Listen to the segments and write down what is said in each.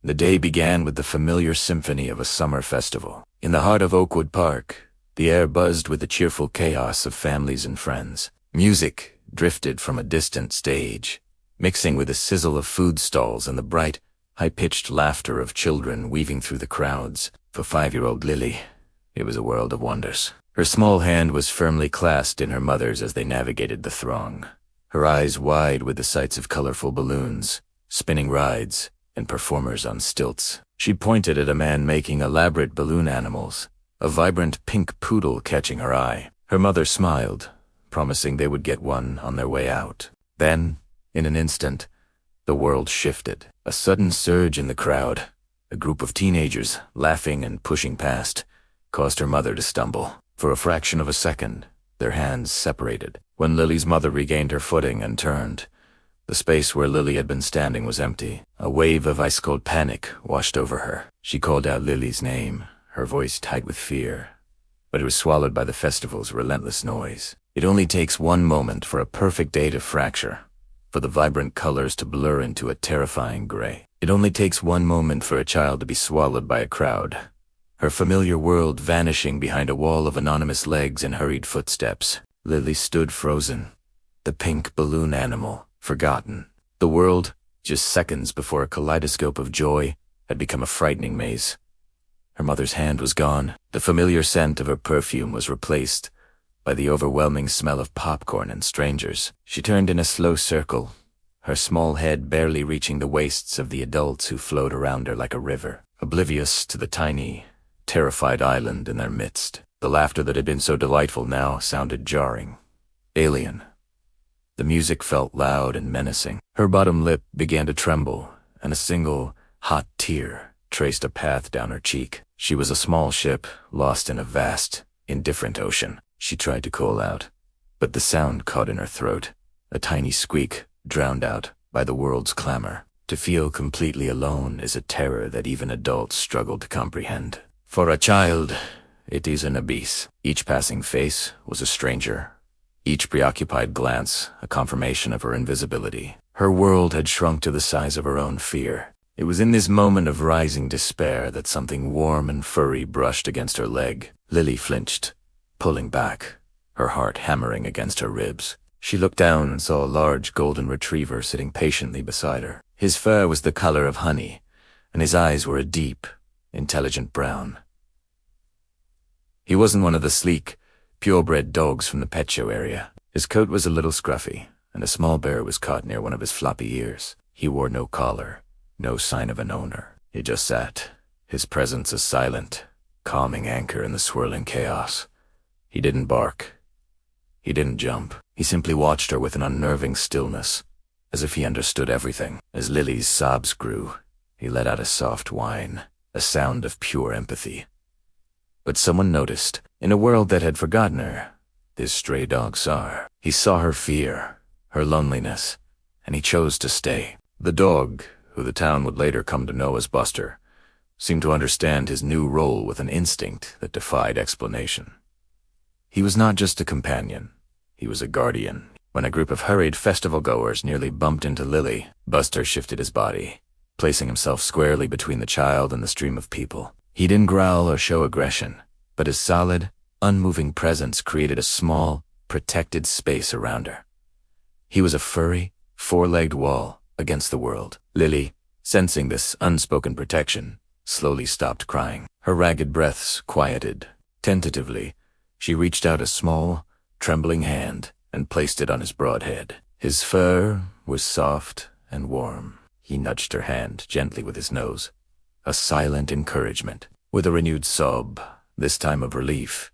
The day began with the familiar symphony of a summer festival. In the heart of Oakwood Park, the air buzzed with the cheerful chaos of families and friends. Music drifted from a distant stage, mixing with the sizzle of food stalls and the bright, high-pitched laughter of children weaving through the crowds. For 5-year-old Lily, it was a world of wonders. Her small hand was firmly clasped in her mother's as they navigated the throng, her eyes wide with the sights of colorful balloons, spinning rides, and performers on stilts. She pointed at a man making elaborate balloon animals, a vibrant pink poodle catching her eye. Her mother smiled, promising they would get one on their way out. Then, in an instant, the world shifted. A sudden surge in the crowd, a group of teenagers laughing and pushing past, caused her mother to stumble. For a fraction of a second, their hands separated. When Lily's mother regained her footing and turned, the space where Lily had been standing was empty. A wave of ice-cold panic washed over her. She called out Lily's name, her voice tight with fear, but it was swallowed by the festival's relentless noise. It only takes one moment for a perfect day to fracture, for the vibrant colors to blur into a terrifying gray. It only takes one moment for a child to be swallowed by a crowd, her familiar world vanishing behind a wall of anonymous legs and hurried footsteps. Lily stood frozen, the pink balloon animal, forgotten. The world, just seconds before a kaleidoscope of joy, had become a frightening maze. Her mother's hand was gone. The familiar scent of her perfume was replaced by the overwhelming smell of popcorn and strangers. She turned in a slow circle, her small head barely reaching the waists of the adults who flowed around her like a river, oblivious to the tiny, terrified island in their midst. The laughter that had been so delightful now sounded jarring, alien. The music felt loud and menacing. Her bottom lip began to tremble, and a single, hot tear traced a path down her cheek. She was a small ship, lost in a vast, indifferent ocean. She tried to call out, but the sound caught in her throat, a tiny squeak drowned out by the world's clamor. To feel completely alone is a terror that even adults struggle to comprehend. For a child, it is an abyss. Each passing face was a stranger, each preoccupied glance a confirmation of her invisibility. Her world had shrunk to the size of her own fear. It was in this moment of rising despair that something warm and furry brushed against her leg. Lily flinched, pulling back, her heart hammering against her ribs. She looked down and saw a large golden retriever sitting patiently beside her. His fur was the color of honey, and his eyes were a deep, intelligent brown. He wasn't one of the sleek, purebred dogs from the pet show area. His coat was a little scruffy, and a small bear was caught near one of his floppy ears. He wore no collar, no sign of an owner. He just sat, his presence a silent, calming anchor in the swirling chaos. He didn't bark. He didn't jump. He simply watched her with an unnerving stillness, as if he understood everything. As Lily's sobs grew, he let out a soft whine, a sound of pure empathy. But someone noticed. In a world that had forgotten her, this stray dog saw her. He saw her fear, her loneliness, and he chose to stay. The dog, who the town would later come to know as Buster, seemed to understand his new role with an instinct that defied explanation. He was not just a companion, he was a guardian. When a group of hurried festival-goers nearly bumped into Lily, Buster shifted his body, placing himself squarely between the child and the stream of people. He didn't growl or show aggression, but his solid, unmoving presence created a small, protected space around her. He was a furry, four-legged wall against the world. Lily, sensing this unspoken protection, slowly stopped crying. Her ragged breaths quieted. Tentatively, she reached out a small, trembling hand and placed it on his broad head. His fur was soft and warm. He nudged her hand gently with his nose, a silent encouragement. With a renewed sob, this time of relief,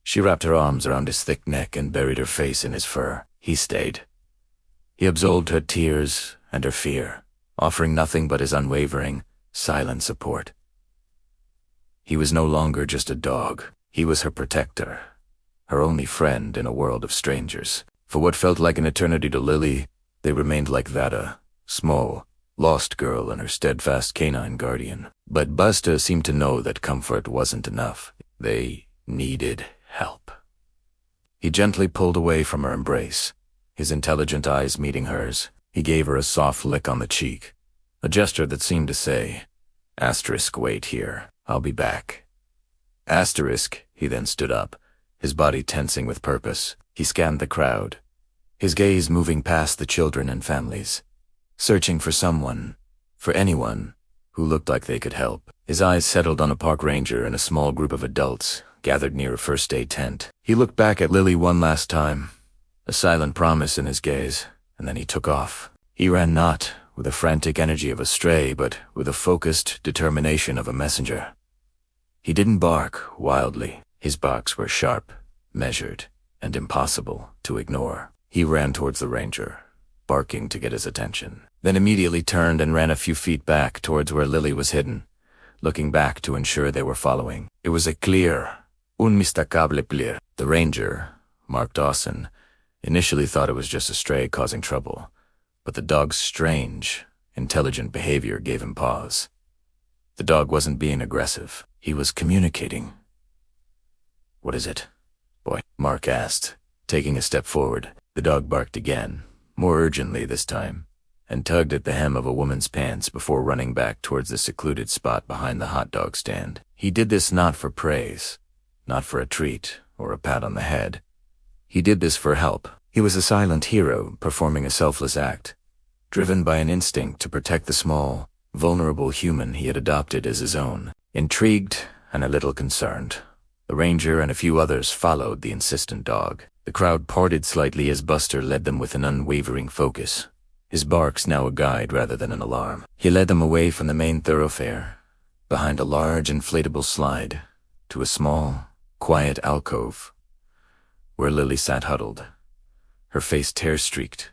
she wrapped her arms around his thick neck and buried her face in his fur. He stayed. He absorbed her tears and her fear, offering nothing but his unwavering, silent support. He was no longer just a dog. He was her protector, her only friend in a world of strangers. For what felt like an eternity to Lily, they remained like that, a small, lost girl and her steadfast canine guardian. But Buster seemed to know that comfort wasn't enough. They needed help. He gently pulled away from her embrace, his intelligent eyes meeting hers. He gave her a soft lick on the cheek, a gesture that seemed to say, "Wait here, I'll be back." He then stood up, his body tensing with purpose. He scanned the crowd, his gaze moving past the children and families, searching for someone, for anyone, who looked like they could help. His eyes settled on a park ranger and a small group of adults gathered near a first aid tent. He looked back at Lily one last time, a silent promise in his gaze, and then he took off. He ran not with the frantic energy of a stray, but with the focused determination of a messenger. He didn't bark wildly. His barks were sharp, measured, and impossible to ignore. He ran towards the ranger, barking to get his attention, then immediately turned and ran a few feet back towards where Lily was hidden, looking back to ensure they were following. It was a clear, unmistakable clear. The ranger, Mark Dawson, initially thought it was just a stray causing trouble, but the dog's strange, intelligent behavior gave him pause. The dog wasn't being aggressive. He was communicating. "What is it, boy?" Mark asked, taking a step forward. The dog barked again, more urgently this time, and tugged at the hem of a woman's pants before running back towards the secluded spot behind the hot dog stand. He did this not for praise, not for a treat or a pat on the head. He did this for help. He was a silent hero performing a selfless act, driven by an instinct to protect the small, vulnerable human he had adopted as his own. Intrigued and a little concerned, the ranger and a few others followed the insistent dog. The crowd parted slightly as Buster led them with an unwavering focus, his barks now a guide rather than an alarm. He led them away from the main thoroughfare, behind a large inflatable slide, to a small, quiet alcove, where Lily sat huddled, her face tear-streaked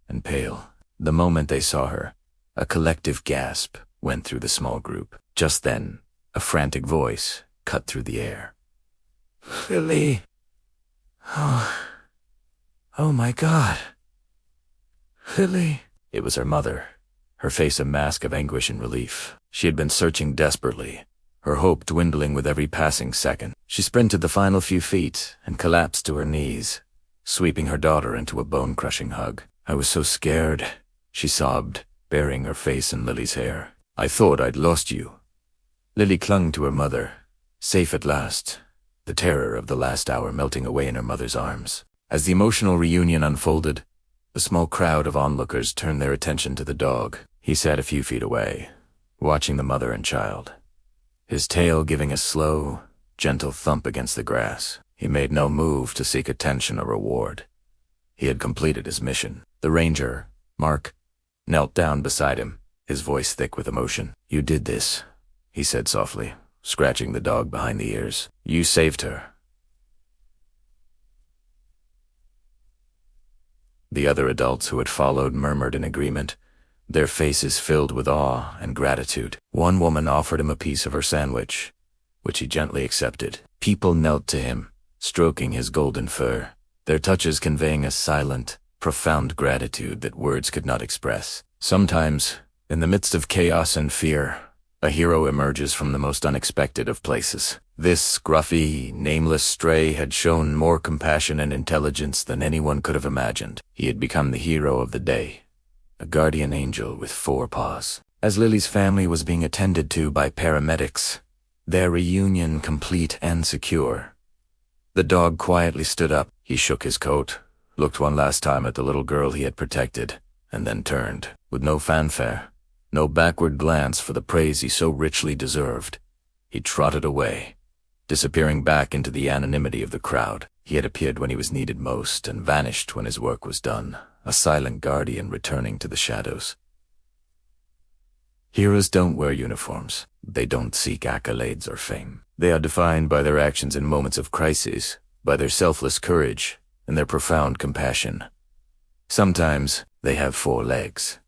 and pale. The moment they saw her, a collective gasp went through the small group. Just then, a frantic voice cut through the air. "Lily! Oh my God! Lily!" It was her mother, her face a mask of anguish and relief. She had been searching desperately, her hope dwindling with every passing second. She sprinted the final few feet and collapsed to her knees, sweeping her daughter into a bone-crushing hug. "I was so scared," she sobbed, burying her face in Lily's hair. "I thought I'd lost you." Lily clung to her mother, safe at last, the terror of the last hour melting away in her mother's arms. As the emotional reunion unfolded, the small crowd of onlookers turned their attention to the dog. He sat a few feet away, watching the mother and child, his tail giving a slow, gentle thump against the grass. He made no move to seek attention or reward. He had completed his mission. The ranger, Mark, knelt down beside him, his voice thick with emotion. "You did this," he said softly, scratching the dog behind the ears. "You saved her." The other adults who had followed murmured in agreement, their faces filled with awe and gratitude. One woman offered him a piece of her sandwich, which he gently accepted. People knelt to him, stroking his golden fur, their touches conveying a silent, profound gratitude that words could not express. Sometimes, in the midst of chaos and fear, a hero emerges from the most unexpected of places. This scruffy, nameless stray had shown more compassion and intelligence than anyone could have imagined. He had become the hero of the day, a guardian angel with 4 paws. As Lily's family was being attended to by paramedics, their reunion complete and secure, the dog quietly stood up. He shook his coat, looked one last time at the little girl he had protected, and then turned. With no fanfare, no backward glance for the praise he so richly deserved, he trotted away, disappearing back into the anonymity of the crowd. He had appeared when he was needed most and vanished when his work was done, a silent guardian returning to the shadows. Heroes don't wear uniforms. They don't seek accolades or fame. They are defined by their actions in moments of crisis, by their selfless courage, and their profound compassion. Sometimes they have 4 legs,